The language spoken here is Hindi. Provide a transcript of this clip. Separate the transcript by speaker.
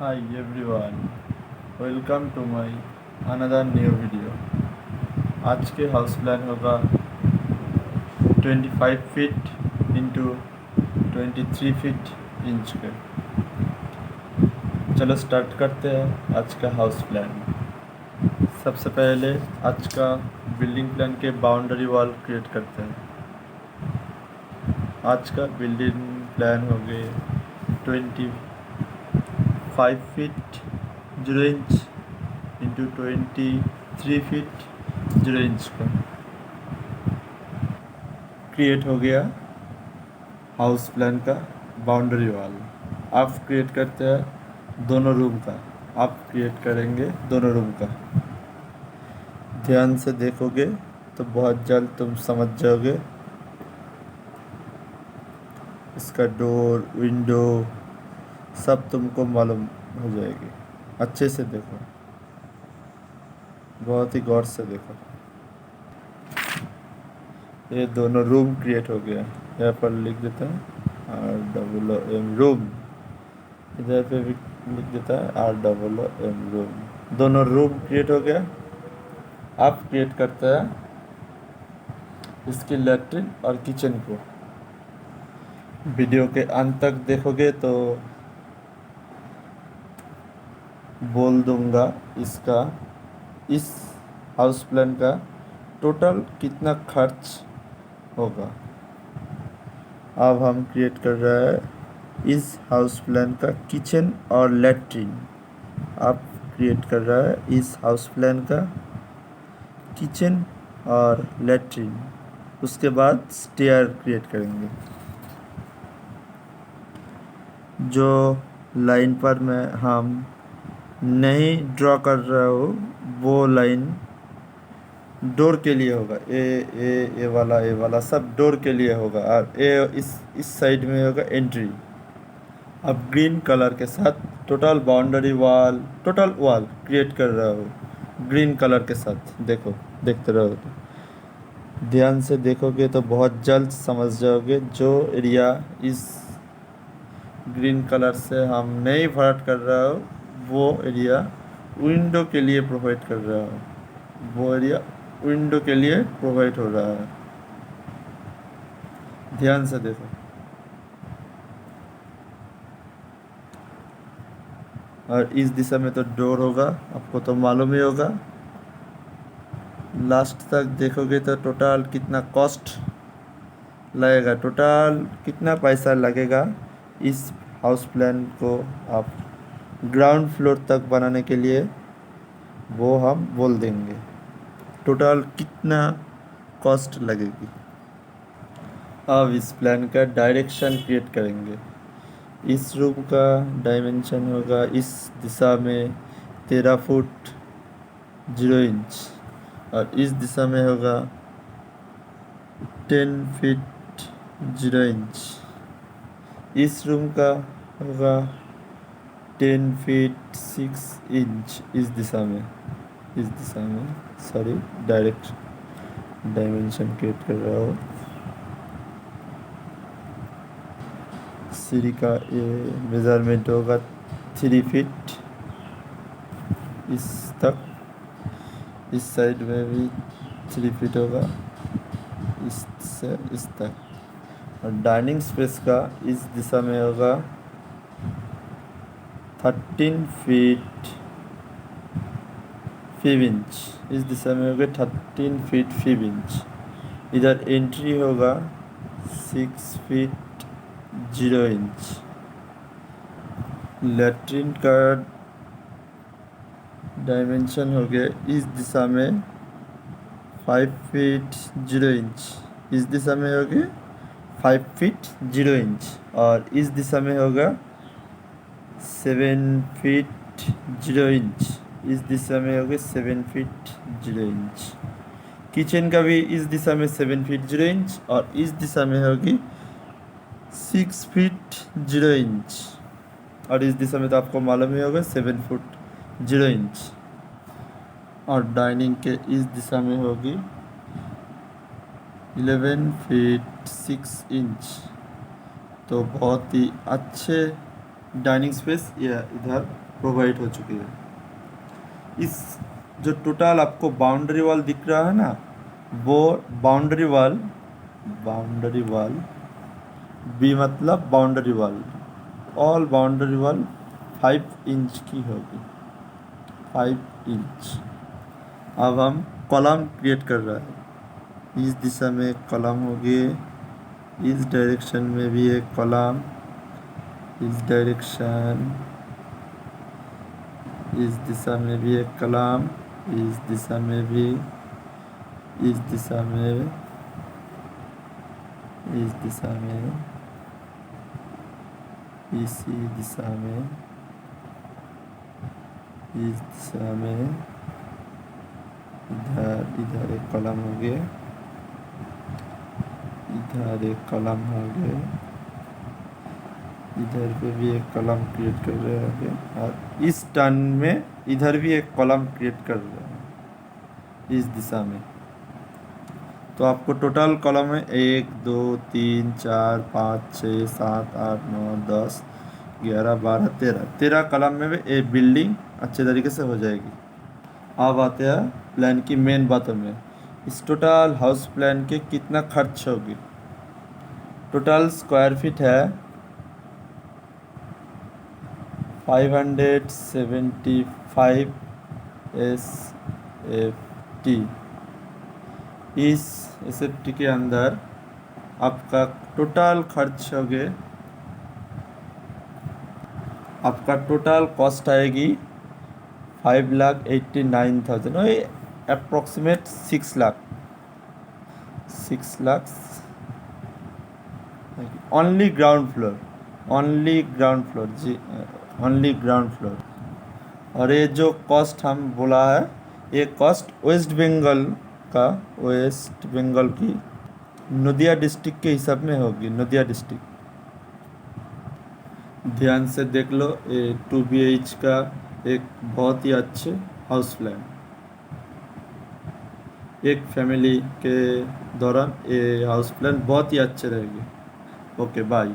Speaker 1: Hi everyone, welcome to my another new video। आज के हाउस प्लान होगा 25 फीट इंटू 23 फीट इंच के। चलो स्टार्ट करते हैं आज का हाउस प्लान। सबसे पहले आज का बिल्डिंग प्लान के बाउंड्री वॉल क्रिएट करते हैं। आज का बिल्डिंग प्लान हो गए 25 feet 0 inch into 23 feet 0 inch का क्रिएट हो गया हाउस प्लान का बाउंड्री वॉल। आप क्रिएट करते हैं दोनों रूम का, आप क्रिएट करेंगे दोनों रूम का। ध्यान से देखोगे तो बहुत जल्द तुम समझ जाओगे। इसका डोर विंडो सब तुमको मालूम हो जाएगी। अच्छे से देखो, बहुत ही गौर से देखो। ये दोनों रूम क्रिएट हो गया। यहाँ पर लिख देता है ROOM रूम, इधर पे भी लिख देता है ROOM रूम। दोनों रूम क्रिएट हो गया। आप क्रिएट करते हैं इसकी लैट्रिन और किचन को। वीडियो के अंत तक देखोगे तो बोल दूंगा इसका, इस हाउस प्लान का टोटल कितना खर्च होगा। अब हम क्रिएट कर रहे हैं इस हाउस प्लान का किचन और लैट्रिन। आप क्रिएट कर रहा है इस हाउस प्लान का किचन और लैट्रिन। उसके बाद स्टेयर क्रिएट करेंगे। जो लाइन पर हम नहीं ड्रॉ कर रहा हूँ वो लाइन डोर के लिए होगा। ए वाला सब डोर के लिए होगा और इस साइड में होगा एंट्री। अब ग्रीन कलर के साथ total boundary wall, total wall create कर रहा हूँ ग्रीन कलर के साथ। देखो, देखते रहो, ध्यान से देखोगे तो बहुत जल्द समझ जाओगे। जो एरिया इस ग्रीन कलर से हम नहीं भराट कर रहा हूँ वो एरिया विंडो के लिए प्रोवाइड कर रहा हूँ। वो एरिया विंडो के लिए प्रोवाइड हो रहा है। ध्यान से देखो। और इस दिशा में तो डोर होगा, आपको तो मालूम ही होगा। लास्ट तक देखोगे तो टोटल कितना कॉस्ट लगेगा, टोटल कितना पैसा लगेगा इस हाउस प्लान को आप ग्राउंड फ्लोर तक बनाने के लिए, वो हम बोल देंगे। टोटल कितना कॉस्ट लगेगी। अब इस प्लान का डायरेक्शन क्रिएट करेंगे। इस रूम का डायमेंशन होगा इस दिशा में 13 फुट 0 इंच और इस दिशा में होगा 10 फीट 0 इंच। इस रूम का होगा 10 फीट 6 इंच इस दिशा में, सॉरी, डायरेक्ट डायमेंशन क्रिएट कर रहा हूँ। सीढ़ी का ये मेज़रमेंट होगा 3 फीट इस तक। इस साइड में भी 3 फीट होगा इससे इस तक। और डाइनिंग स्पेस का इस दिशा में होगा 13 फीट 5 इंच। इस दिशा में होगा 13 फीट 5 इंच। इधर एंट्री होगा 6 फीट 0 इंच। लैट्रिन का डायमेंशन हो गया इस दिशा में 5 फीट 0 इंच। इस दिशा में होगा 5 फीट 0 इंच और इस दिशा में होगा 7 फीट 0 इंच। इस दिशा में होगा 7 फीट 0 इंच। किचन का भी इस दिशा में 7 फीट 0 इंच और इस दिशा में होगी 6 फीट 0 इंच और इस दिशा में तो आपको मालूम ही होगा 7 फुट 0 इंच। और डाइनिंग के इस दिशा में होगी 11 फीट 6 इंच। तो बहुत ही अच्छे डाइनिंग स्पेस यह इधर प्रोवाइड हो चुकी है। इस जो टोटल आपको बाउंड्री वॉल दिख रहा है ना, वो बाउंड्री वॉल बी मतलब boundary wall, all boundary wall 5 inch की होगी, 5 इंच। अब हम कॉलम क्रिएट कर रहे हैं। इस दिशा में एक कॉलम होगी, इस डायरेक्शन में भी एक कॉलम, इस डायरेक्शन, इस दिशा में भी एक कॉलम, इस दिशा में भी, इस दिशा में, इस दिशा में, इसी दिशा में, इस दिशा में, इधर इधर एक कॉलम हो गया, इधर एक कॉलम हो गया, इधर पे भी एक कॉलम क्रिएट कर रहे हैं, और इस टर्न में इधर भी एक कॉलम क्रिएट कर रहे हैं इस दिशा में। तो आपको टोटल कॉलम है 1 2 3 4 5 6 7 8 9 10 11 12 13 कॉलम में भी एक बिल्डिंग अच्छे तरीके से हो जाएगी। अब आते हैं प्लान की मेन बातों में। इस टोटल हाउस प्लान के कितना खर्च होगी। टोटल स्क्वायर फीट है 575 SFT। इस SFT के अंदर आपका टोटल खर्च हो गए, आपका टोटल कॉस्ट आएगी 5,89,000, वही approximate 6 lakh, 6 lakh only ground floor, only ground floor जी, ओनली ग्राउंड फ्लोर। और ये जो कॉस्ट हम बोला है, ये कॉस्ट वेस्ट बंगाल का, वेस्ट बंगाल की नदिया डिस्ट्रिक्ट के हिसाब में होगी, नदिया डिस्ट्रिक्ट। ध्यान से देख लो, ये 2 BH का एक बहुत ही अच्छे हाउस प्लान, एक फैमिली के दौरान ये हाउस प्लान बहुत ही अच्छे रहेगी। Okay bye.